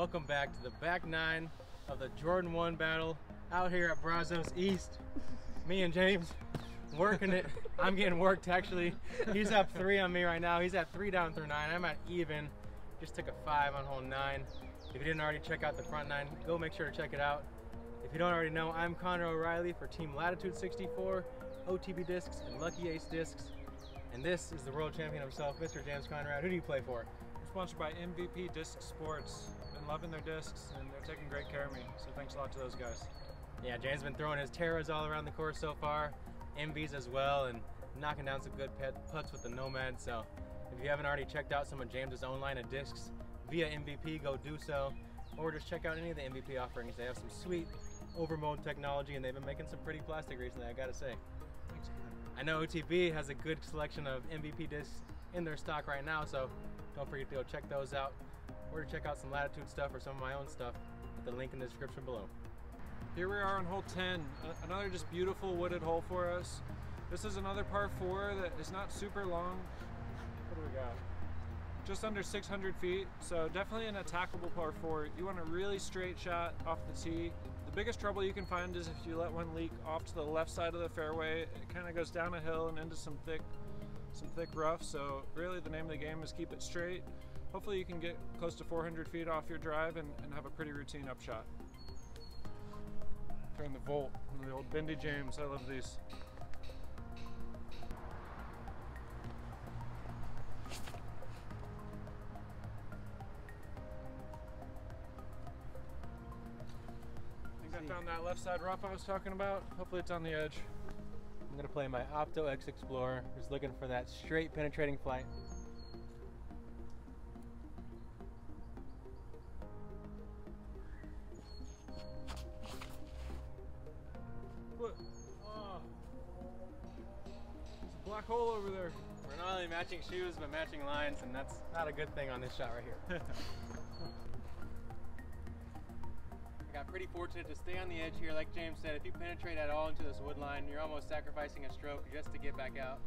Welcome back to the back nine of the Jordan 1 battle out here at Brazos East. Me and James working it. I'm getting worked actually. He's up 3 on me right now. He's at 3 down through 9. I'm at even. Just took a 5 on hole 9. If you didn't already check out the front 9, go make sure to check it out. If you don't already know, I'm Conrad O'Reilly for Team Latitude 64, OTB Discs, and Lucky Ace Discs. And this is the world champion himself, Mr. James Conrad. Who do you play for? I'm sponsored by MVP Disc Sports. Been loving their discs and they're taking great care of me. So thanks a lot to those guys. Yeah, James been throwing his Terras all around the course so far, MVs as well, and knocking down some good putts with the Nomad. So if you haven't already checked out some of James's own line of discs via MVP, go do so. Or just check out any of the MVP offerings. They have some sweet overmold technology and they've been making some pretty plastic recently, I gotta say. Thanks, man. I know OTB has a good selection of MVP discs in their stock right now, so don't forget to go check those out. Or to check out some Latitude stuff or some of my own stuff at the link in the description below. Here we are on hole 10, another just beautiful wooded hole for us. This is another par 4 that is not super long. What do we got? Just under 600 feet, so definitely an attackable par 4. You want a really straight shot off the tee. The biggest trouble you can find is if you let one leak off to the left side of the fairway. It kind of goes down a hill and into some thick rough, so really the name of the game is keep it straight. Hopefully you can get close to 400 feet off your drive and have a pretty routine upshot. Turn the Volt, the old Bendy James, I love these. I think I found that left side rough I was talking about. Hopefully it's on the edge. I'm gonna play my Opto X Explorer, just looking for that straight penetrating flight. What? Oh. There's a black hole over there. We're not only matching shoes, but matching lines, and that's not a good thing on this shot right here. I got pretty fortunate to stay on the edge here. Like James said, if you penetrate at all into this wood line, you're almost sacrificing a stroke just to get back out.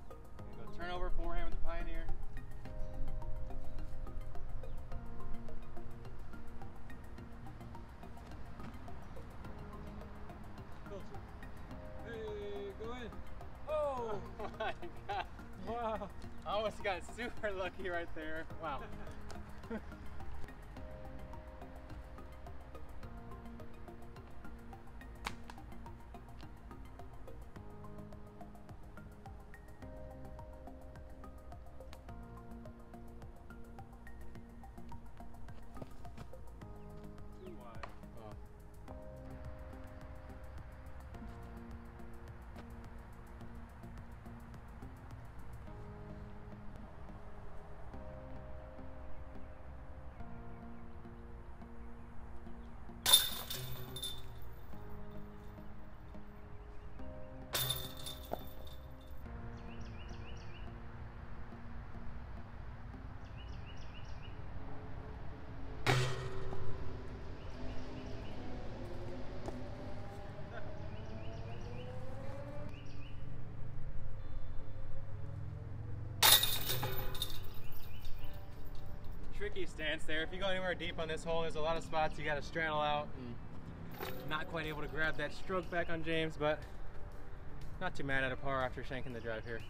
Go turn over forehand with the Pioneer. Hey, go in. Oh! Oh my God. Wow. I almost got super lucky right there. Wow. Too wide. Oh. Tricky stance there. If you go anywhere deep on this hole, there's a lot of spots you got to straddle out and not quite able to grab that stroke back on James, but not too mad at a par after shanking the drive here.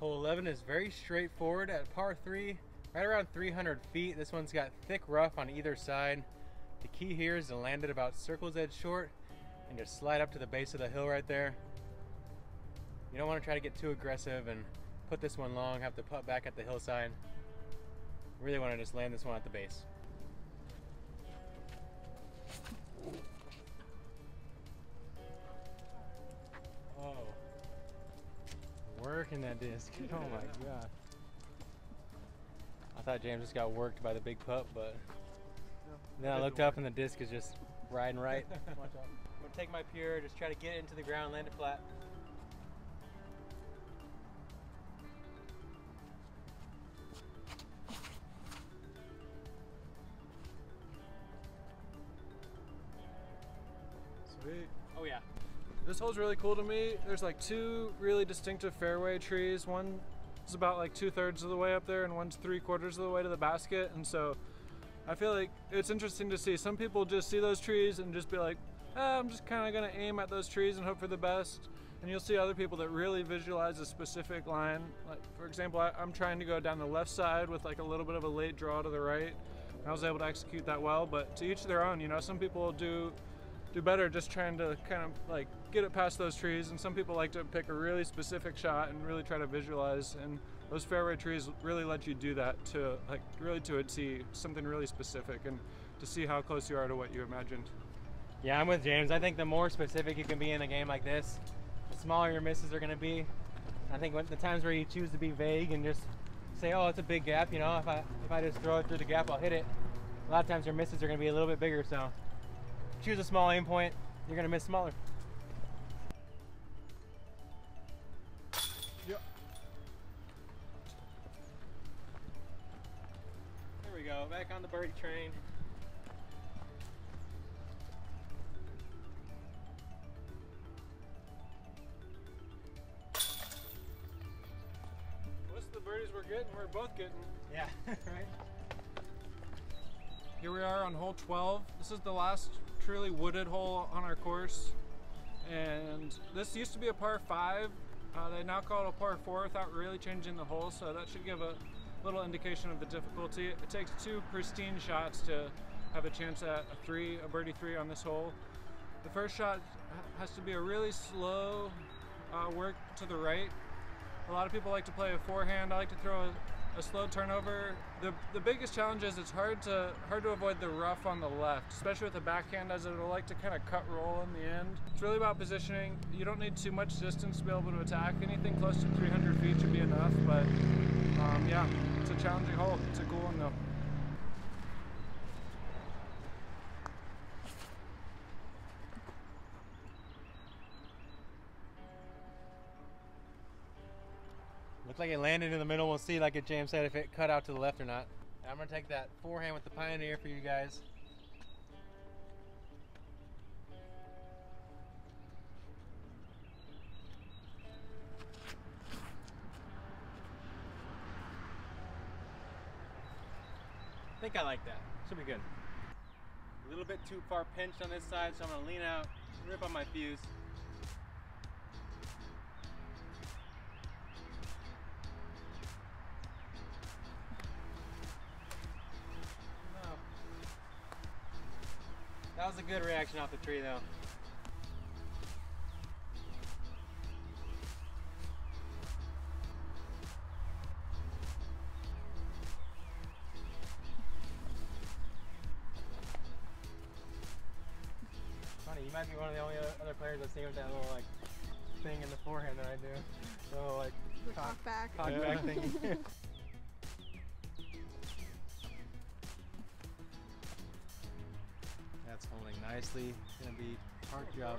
Hole 11 is very straightforward at par 3, right around 300 feet. This one's got thick rough on either side. The key here is to land it about circle's edge short and just slide up to the base of the hill right there. You don't want to try to get too aggressive and put this one long, have to putt back at the hillside. Really want to just land this one at the base. Oh, working that disc. Oh my God. I thought James just got worked by the big putt, but then I looked up and the disc is just riding right. Watch out. I'm gonna take my pure, just try to get it into the ground, land it flat. Sweet. Oh yeah. This hole's really cool to me. There's like 2 really distinctive fairway trees. One is about like 2/3 of the way up there and one's 3/4 of the way to the basket. And so I feel like it's interesting to see. Some people just see those trees and just be like, I'm just kind of gonna aim at those trees and hope for the best. And you'll see other people that really visualize a specific line. Like, for example, I'm trying to go down the left side with like a little bit of a late draw to the right. I was able to execute that well, but to each their own. You know, some people do better just trying to kind of like get it past those trees, and some people like to pick a really specific shot and really try to visualize. And those fairway trees really let you do that to like really to a T, something really specific, and to see how close you are to what you imagined. Yeah, I'm with James. I think the more specific you can be in a game like this, the smaller your misses are going to be. I think the times where you choose to be vague and just say, oh, it's a big gap, you know, if I just throw it through the gap, I'll hit it. A lot of times your misses are going to be a little bit bigger, so choose a small aim point, you're going to miss smaller. Yep. There we go, back on the birdie train. Birdies we're both getting. Yeah, right. Here we are on hole 12. This is the last truly wooded hole on our course, and this used to be a par 5. They now call it a par 4 without really changing the hole, so that should give a little indication of the difficulty. It takes 2 pristine shots to have a chance at a birdie 3 on this hole. The first shot has to be a really slow work to the right. A lot of people like to play a forehand. I like to throw a slow turnover. The biggest challenge is it's hard to avoid the rough on the left, especially with the backhand, as it'll like to kind of cut roll in the end. It's really about positioning. You don't need too much distance to be able to attack. Anything close to 300 feet should be enough, but yeah, it's a challenging hole. It's a cool one though. Looks like it landed in the middle. We'll see, like James said, if it cut out to the left or not. I'm gonna take that forehand with the Pioneer for you guys. I think I like that. Should be good. A little bit too far pinched on this side, so I'm gonna lean out, rip on my fuse. That was a good reaction off the tree though. Funny, you might be one of the only other players I've seen with that little like thing in the forehand that I do. Little like cock back thing. That's holding nicely. It's gonna be a hard job.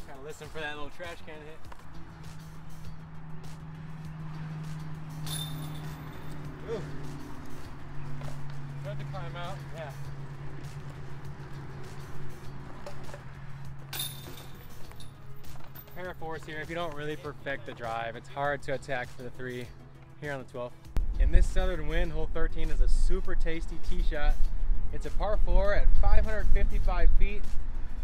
Kind of listen for that little trash can hit. Ooh. Tried to climb out. Yeah. Pair of 4s here. If you don't really perfect the drive, it's hard to attack for the 3 here on the 12th. In this southern wind, hole 13 is a super tasty tee shot. It's a par 4 at 555 feet.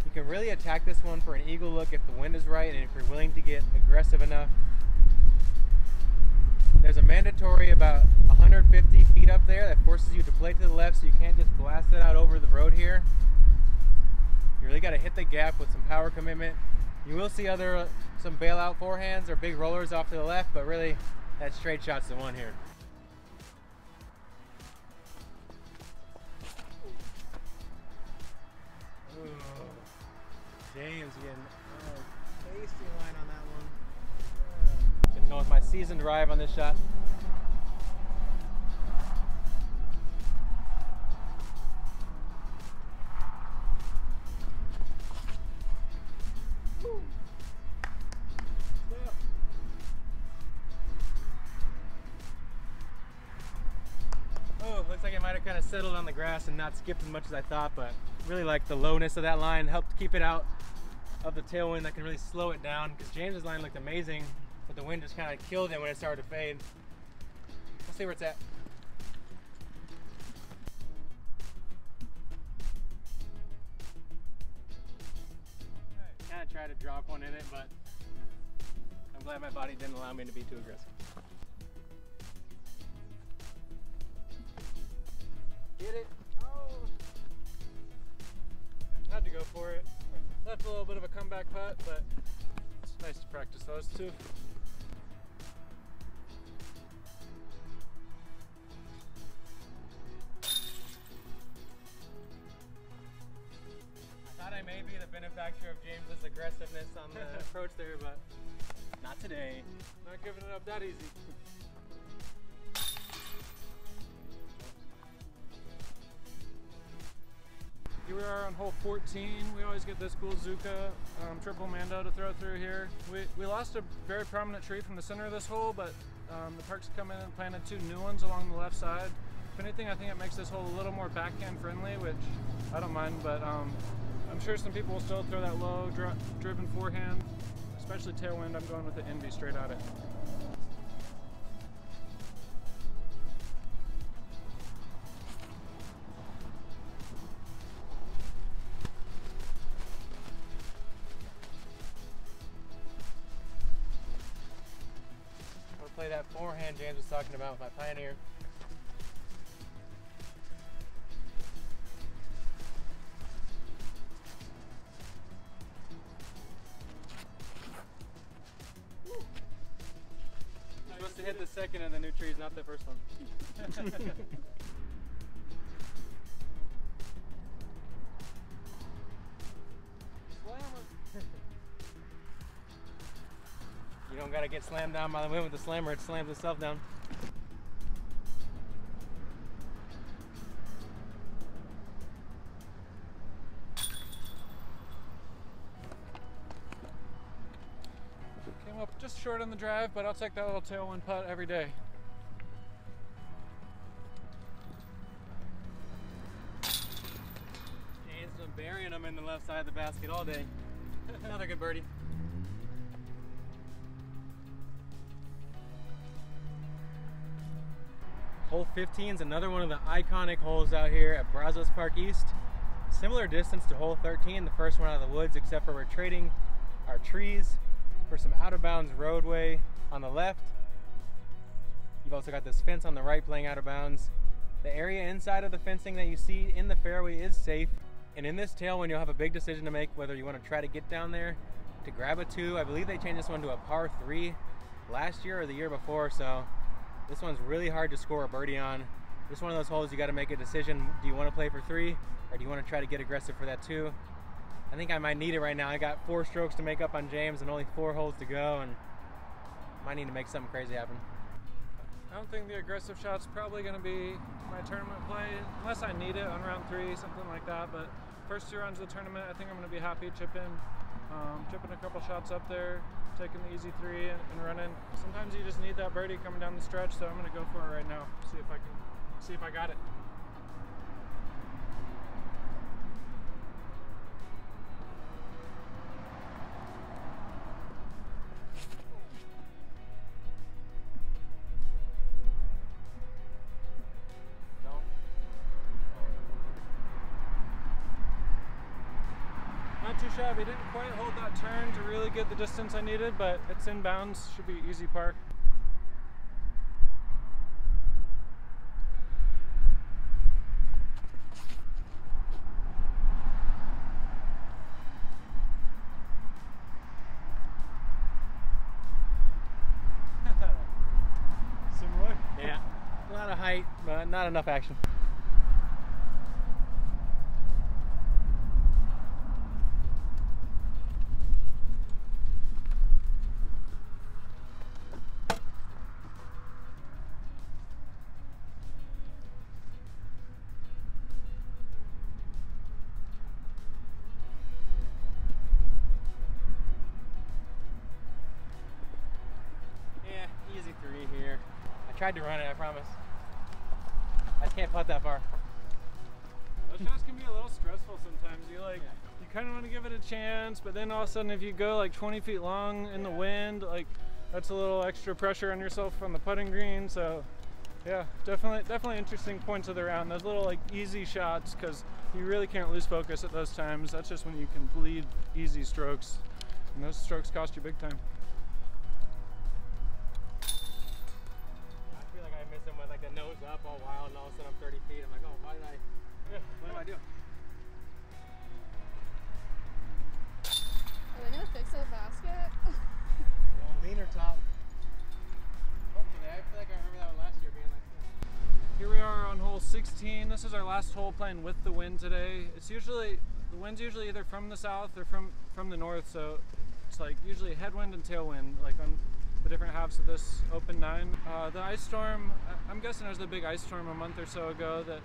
You can really attack this one for an eagle look if the wind is right and if you're willing to get aggressive enough. There's a mandatory about 150 feet up there that forces you to play to the left, so you can't just blast it out over the road here. You really got to hit the gap with some power commitment. You will see some bailout forehands or big rollers off to the left, but really that straight shot's the one here. Ooh. James getting a tasty line on that one. Gonna go with my seasoned drive on this shot. looks like it might have kind of settled on the grass and not skipped as much as I thought, but really like the lowness of that line, helped keep it out of the tailwind that can really slow it down, because James's line looked amazing, but the wind just kind of killed it when it started to fade. We'll see where it's at. Kind of tried to drop one in it, but I'm glad my body didn't allow me to be too aggressive. Get it? Oh! Had to go for it. Left a little bit of a comeback putt, but it's nice to practice those too. I thought I may be the benefactor of James's aggressiveness on the approach there, but not today. Not giving it up that easy. Here we are on hole 14. We always get this cool Zuka triple Mando to throw through here. We lost a very prominent tree from the center of this hole, but the park's come in and planted 2 new ones along the left side. If anything, I think it makes this hole a little more backhand friendly, which I don't mind, but I'm sure some people will still throw that low driven forehand, especially tailwind. I'm going with the Envy straight at it. Play that forehand James was talking about with my Pioneer. You're supposed to hit the second in the new trees, not the first one. You don't gotta get slammed down by the wind with the slammer, it slams itself down. Came up just short on the drive, but I'll take that little tailwind putt every day. James been burying them in the left side of the basket all day. Another good birdie. Hole 15 is another one of the iconic holes out here at Brazos Park East. Similar distance to hole 13, the first one out of the woods, except for we're trading our trees for some out of bounds roadway on the left. You've also got this fence on the right playing out of bounds. The area inside of the fencing that you see in the fairway is safe. And in this tailwind, you'll have a big decision to make whether you want to try to get down there to grab a 2. I believe they changed this one to a par 3 last year or the year before, so this one's really hard to score a birdie on. Just one of those holes you got to make a decision. Do you want to play for 3 or do you want to try to get aggressive for that 2? I think I might need it right now. I got 4 strokes to make up on James and only 4 holes to go, and might need to make something crazy happen. I don't think the aggressive shot's probably going to be my tournament play, unless I need it on round 3, something like that. But first 2 rounds of the tournament, I think I'm going to be happy chipping a couple shots up there, taking the easy 3 and running. Sometimes you just need that birdie coming down the stretch, so I'm going to go for it right now. See if I got it. Not too shabby. Didn't quite hold that turn to really get the distance I needed, but it's in bounds. Should be easy park. Similar? Yeah. A lot of height, but not enough action. Easy 3 here. I tried to run it, I promise. I just can't putt that far. Those shots can be a little stressful sometimes. You kind of want to give it a chance, but then all of a sudden if you go like 20 feet long in the wind, like that's a little extra pressure on yourself on the putting green. So yeah, definitely interesting points of the round. Those little like easy shots, because you really can't lose focus at those times. That's just when you can bleed easy strokes, and those strokes cost you big time. I feel like I missed him with like the nose up all wild, and all of a sudden I'm 30 feet. I'm like, oh, what am I doing? Are they gonna fix that basket? Leaner top. Hopefully, I feel like I remember that one last year being like this. Here we are on hole 16. This is our last hole playing with the wind today. The wind's usually either from the south or from the north, so it's like usually headwind and tailwind, like on the different halves of this open 9. The ice storm, I'm guessing it was the big ice storm a month or so ago that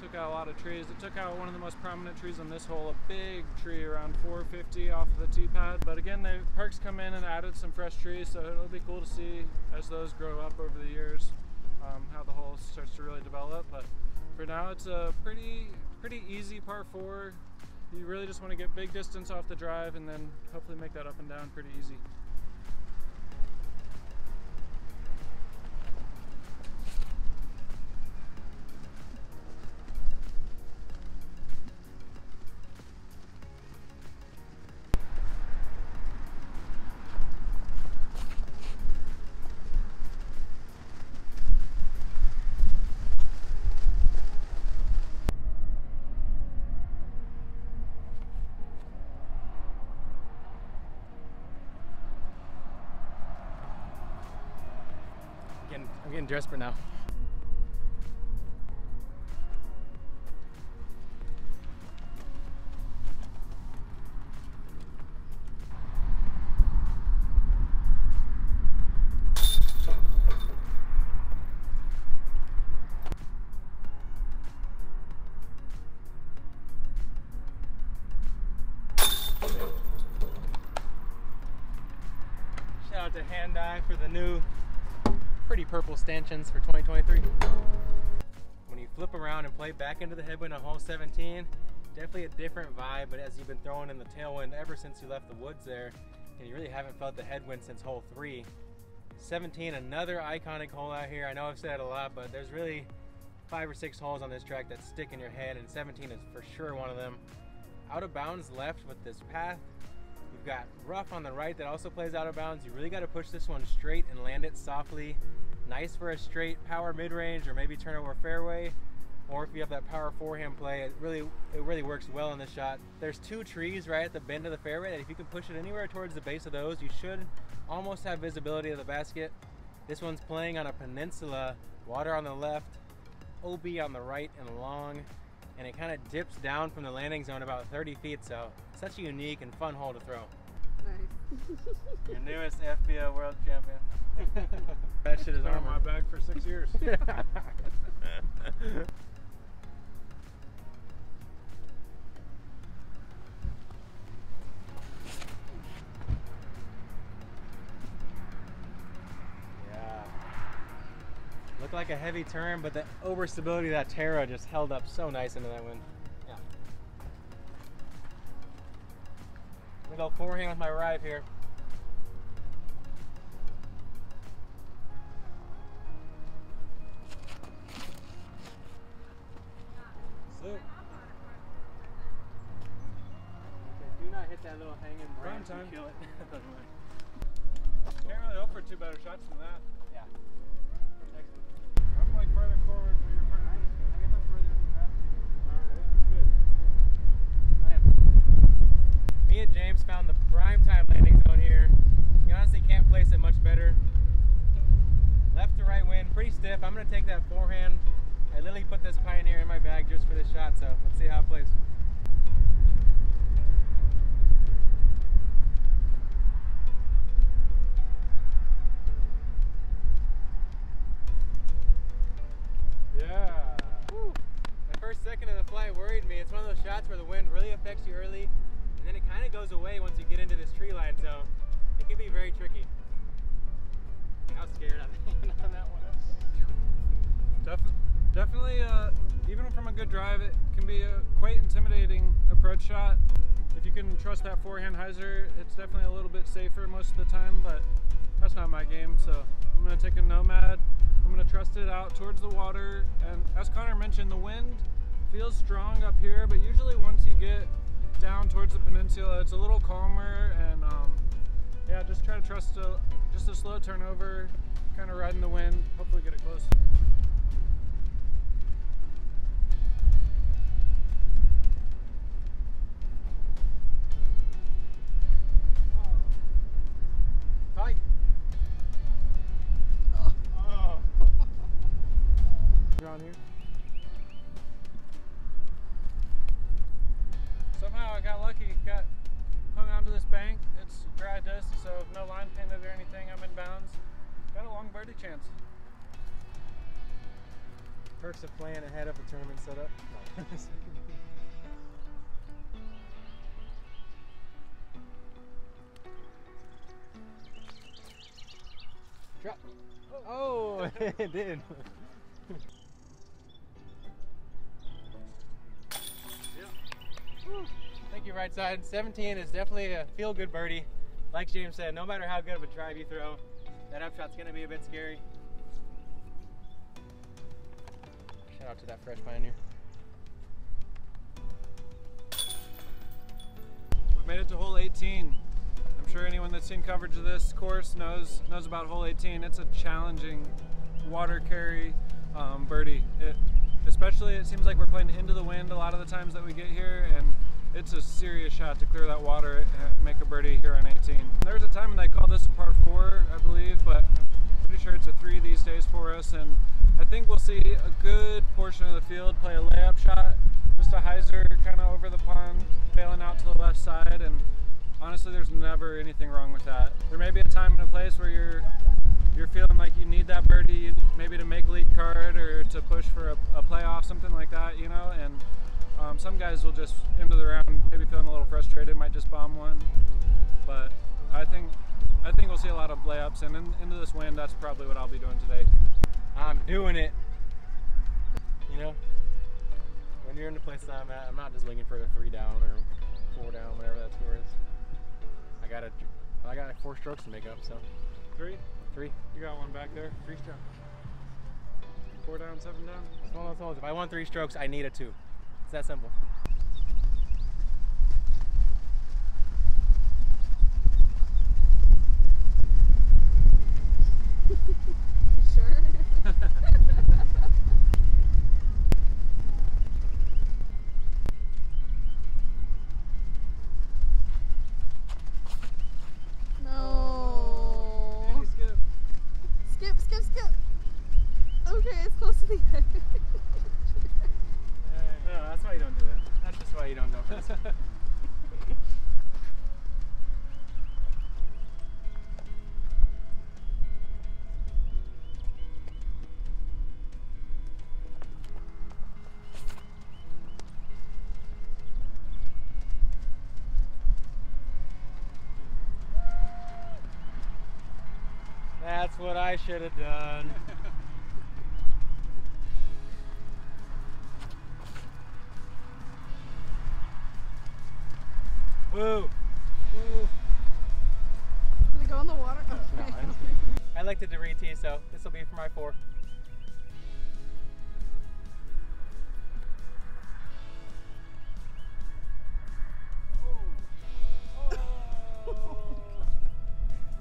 took out a lot of trees. It took out one of the most prominent trees on this hole, a big tree around 450 off of the tee pad. But again, the Parks come in and added some fresh trees, so it'll be cool to see as those grow up over the years, how the hole starts to really develop. But for now, it's a pretty easy par 4. You really just want to get big distance off the drive and then hopefully make that up and down pretty easy. I'm getting desperate now. Shout out to Hand Eye for the new pretty purple stanchions for 2023. When you flip around and play back into the headwind on hole 17, definitely a different vibe, but as you've been throwing in the tailwind ever since you left the woods there, and you really haven't felt the headwind since hole 3. 17, another iconic hole out here. I know I've said it a lot, but there's really 5 or 6 holes on this track that stick in your head, and 17 is for sure one of them. Out of bounds left with this path. You've got rough on the right that also plays out of bounds. You really got to push this one straight and land it softly. Nice for a straight power mid-range or maybe turn over fairway. Or if you have that power forehand play, it really works well in this shot. There's 2 trees right at the bend of the fairway that if you can push it anywhere towards the base of those, you should almost have visibility of the basket. This one's playing on a peninsula, water on the left, OB on the right and long, and it kind of dips down from the landing zone about 30 feet, so such a unique and fun hole to throw. Nice. Your newest FBO world champion. That shit is on my bag for 6 years. Looked like a heavy turn, but the overstability of that Terra just held up so nice into that wind. Yeah. I'm gonna go forehand with my drive here. So, okay, do not hit that little hanging branch and kill it. Can't really hope for 2 better shots than that. Yeah. I'm like farther forward, but you're further. I guess I'm further past you. Alright, good. I am. Me and James found the prime time landing zone here. You honestly can't place it much better. Left to right wind, pretty stiff. I'm gonna take that forehand. I literally put this Pioneer in my bag just for this shot, so let's see how it plays. Yeah. Woo. The first second of the flight worried me. It's one of those shots where the wind really affects you early, and then it kind of goes away once you get into this tree line, so it can be very tricky. I was scared on that one. Definitely, even from a good drive, it can be a quite intimidating approach shot. If you can trust that forehand hyzer, it's definitely a little bit safer most of the time, but that's not my game, so I'm going to take a Nomad. I'm going to trust it out towards the water, and as Connor mentioned, the wind feels strong up here, but usually once you get down towards the peninsula, it's a little calmer, and yeah, just try to trust just a slow turnover, kind of riding the wind, hopefully get it close. Tight. You're on here. Somehow I got lucky, got hung onto this bank. It's dry disc, so no line painted or anything. I'm in bounds. Got a long birdie chance. Perks of playing ahead of a tournament setup. Drop. Oh, it did. Thank you, right side. 17 is definitely a feel-good birdie. Like James said, no matter how good of a drive you throw, that upshot's going to be a bit scary. Shout out to that fresh pioneer. We made it to hole 18. I'm sure anyone that's seen coverage of this course knows about hole 18. It's a challenging water carry birdie. Especially, it seems like we're playing into the wind a lot of the times that we get here, and it's a serious shot to clear that water and make a birdie here on 18. There was a time when they called this a par 4, I believe, but I'm pretty sure it's a 3 these days for us, and I think we'll see a good portion of the field play a layup shot, just a hyzer kind of over the pond, bailing out to the left side, and honestly, there's never anything wrong with that. There may be a time and a place where you're feeling like you need that birdie, maybe to make lead card or to push for a playoff, something like that, you know, and some guys will just, into the round, maybe feeling a little frustrated, might just bomb one, but I think we'll see a lot of layups, and into this wind, that's probably what I'll be doing today. I'm doing it. You know, when you're in the place I'm at, I'm not just looking for a 3 down or 4 down, whatever that score is. I got like 4 strokes to make up, so. 3? 3. You got one back there. 3 strokes. 4 down, 7 down. It's one of those holes. If I want 3 strokes, I need a 2. It's that simple. Sure. No. Andy, skip. Skip. Okay, it's close to the end. No, that's why you don't do that. That's just why you don't go for this. That's what I should have done. Woo! Woo! Did it go in the water? Oh, No, I liked it to re-tee, so this will be for my 4.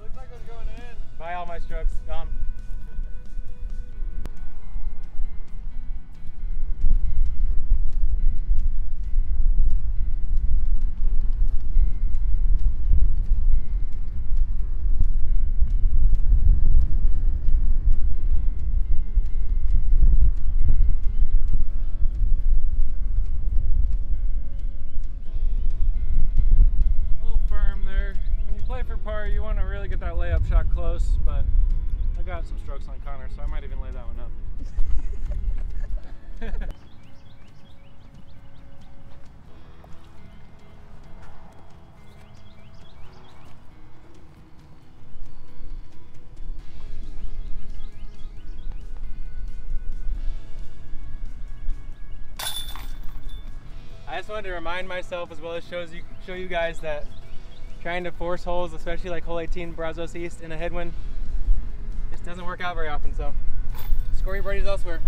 Looks like it was going in. Bye, all my strokes. Gone. You want to really get that layup shot close, but I got some strokes on Connor, so I might even lay that one up. just wanted to remind myself as well as show you guys that trying to force holes, especially like hole 18 Brazos East in a headwind, just doesn't work out very often. So score your birdies elsewhere.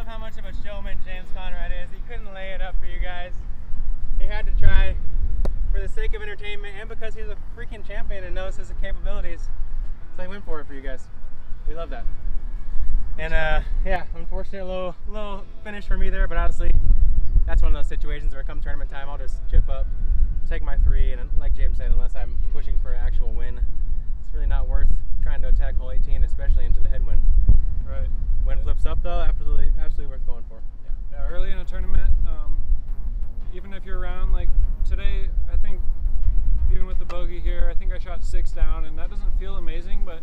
How much of a showman James Conrad is. He couldn't lay it up for you guys. He had to try for the sake of entertainment and because he's a freaking champion and knows his capabilities. So he went for it for you guys. We love that. And yeah, unfortunate little finish for me there, but honestly, that's one of those situations where come tournament time, I'll just chip up, take my 3, and like James said, unless I'm pushing for an actual win, it's really not worth trying to attack hole 18, especially into the headwind. Right. When flips up though, absolutely worth going for. Yeah, early in a tournament, even if you're around, like today, I think even with the bogey here, I think I shot 6 down, and that doesn't feel amazing, but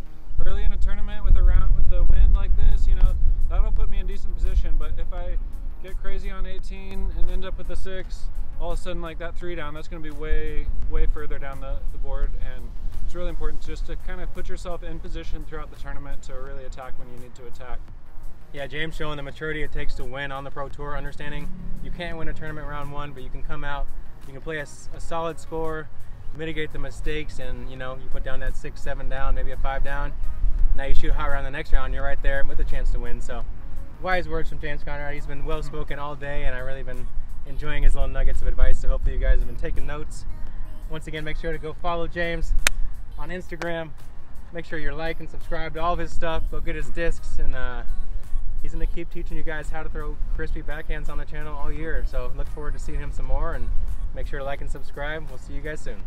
early in a tournament with a wind like this, you know, that'll put me in decent position. But if I get crazy on 18 and end up with a 6, all of a sudden like that 3 down, that's going to be way further down the board, and it's really important just to kind of put yourself in position throughout the tournament to really attack when you need to attack. Yeah, James showing the maturity it takes to win on the Pro Tour, understanding you can't win a tournament round 1, but you can come out, you can play a solid score, mitigate the mistakes, and you know, you put down that 6, 7 down, maybe a 5 down. Now you shoot a hot round the next round, you're right there with a chance to win. So wise words from James Conrad. He's been well spoken all day, and I've really been enjoying his little nuggets of advice, so hopefully you guys have been taking notes. Once again, make sure to go follow James on Instagram. Make sure you're like and subscribe to all of his stuff. Go get his discs, and he's going to keep teaching you guys how to throw crispy backhands on the channel all year. So look forward to seeing him some more, and make sure to like and subscribe. We'll see you guys soon.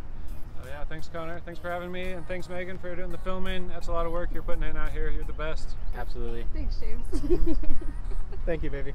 Yeah, thanks Connor. Thanks for having me, and thanks Megan for doing the filming. That's a lot of work you're putting in out here. You're the best. Absolutely. Thanks, James. Thank you, baby.